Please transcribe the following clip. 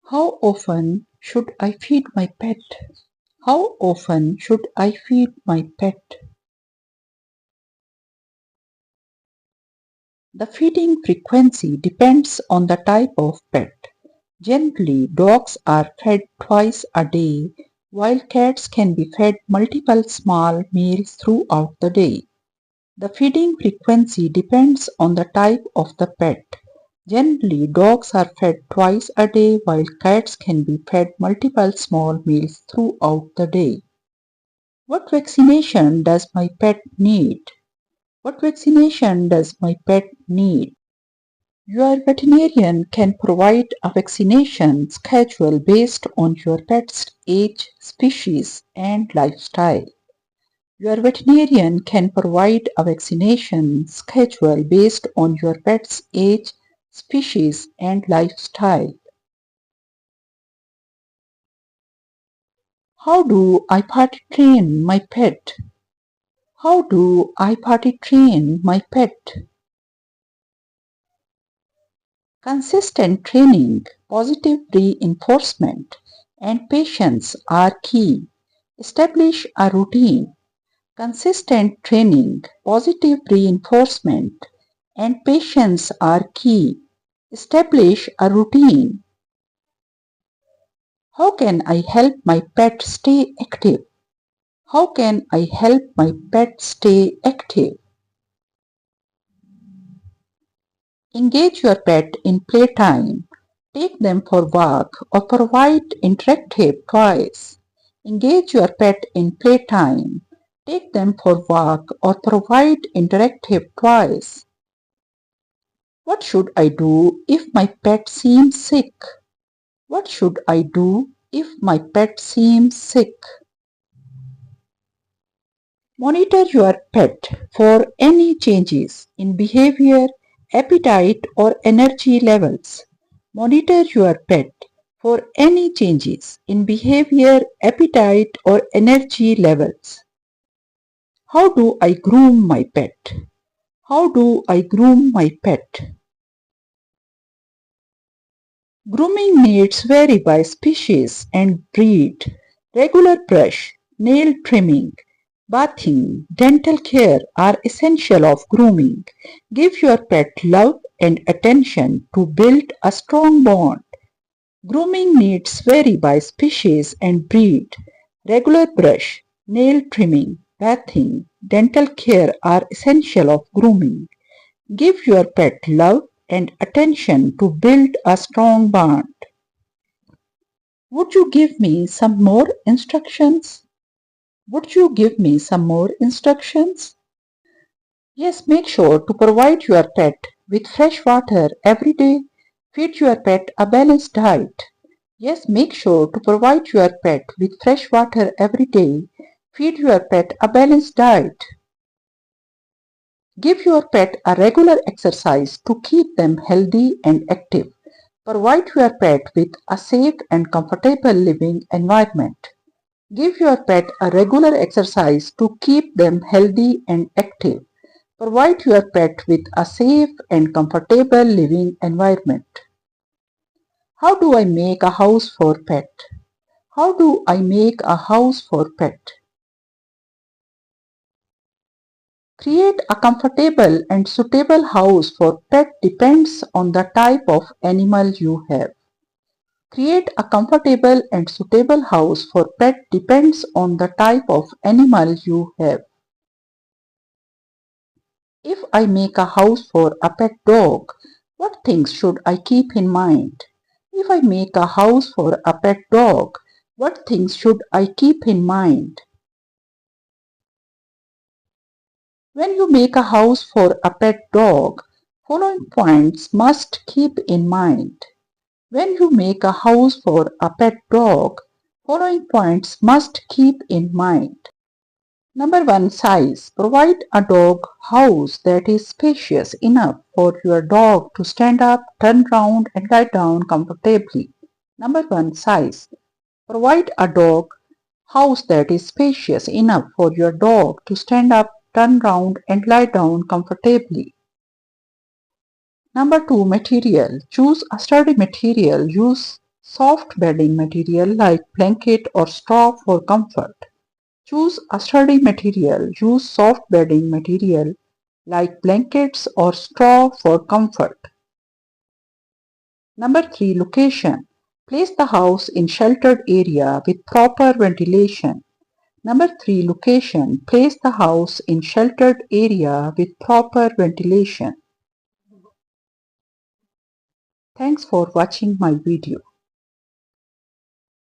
How often should I feed my pet? How often should I feed my pet? The feeding frequency depends on the type of pet. Generally, dogs are fed twice a day, while cats can be fed multiple small meals throughout the day. The feeding frequency depends on the type of the pet. Generally, dogs are fed twice a day, while cats can be fed multiple small meals throughout the day. What vaccination does my pet need? What vaccination does my pet need? Your veterinarian can provide a vaccination schedule based on your pet's age, species, and lifestyle. Your veterinarian can provide a vaccination schedule based on your pet's age, species, and lifestyle. How do I potty train my pet? How do I potty train my pet? Consistent training, positive reinforcement, and patience are key. Establish a routine. Consistent training, positive reinforcement, and patience are key. Establish a routine. How can I help my pet stay active? How can I help my pet stay active? Engage your pet in playtime. Take them for walk or provide interactive toys. Engage your pet in playtime. Take them for walk or provide interactive toys. What should I do if my pet seems sick? What should I do if my pet seems sick? Monitor your pet for any changes in behavior, appetite, or energy levels. Monitor your pet for any changes in behavior, appetite, or energy levels. How do I groom my pet? How do I groom my pet? Grooming needs vary by species and breed. Regular brush, nail trimming, bathing, dental care are essential of grooming. Give your pet love and attention to build a strong bond. Grooming needs vary by species and breed. Regular brush, nail trimming, bathing, dental care are essential of grooming. Give your pet love and attention to build a strong bond. Would you give me some more instructions? Would you give me some more instructions? Yes, make sure to provide your pet with fresh water every day. Feed your pet a balanced diet. Yes, make sure to provide your pet with fresh water every day. Feed your pet a balanced diet. Give your pet a regular exercise to keep them healthy and active. Provide your pet with a safe and comfortable living environment. Give your pet a regular exercise to keep them healthy and active. Provide your pet with a safe and comfortable living environment. How do I make a house for pet? How do I make a house for pet? Create a comfortable and suitable house for pet depends on the type of animal you have. Create a comfortable and suitable house for pet depends on the type of animal you have. If I make a house for a pet dog, what things should I keep in mind? If I make a house for a pet dog, what things should I keep in mind? When you make a house for a pet dog, following points must keep in mind. When you make a house for a pet dog, following points must keep in mind. Number 1. Size. Provide a dog house that is spacious enough for your dog to stand up, turn round and lie down comfortably. Number 1. Size. Provide a dog house that is spacious enough for your dog to stand up, turn round and lie down comfortably. Number 2. Material. Choose a sturdy material. Use soft bedding material like blanket or straw for comfort. Choose a sturdy material. Use soft bedding material like blankets or straw for comfort. Number 3. Location. Place the house in sheltered area with proper ventilation. Number 3. Location. Place the house in sheltered area with proper ventilation. Thanks for watching my video.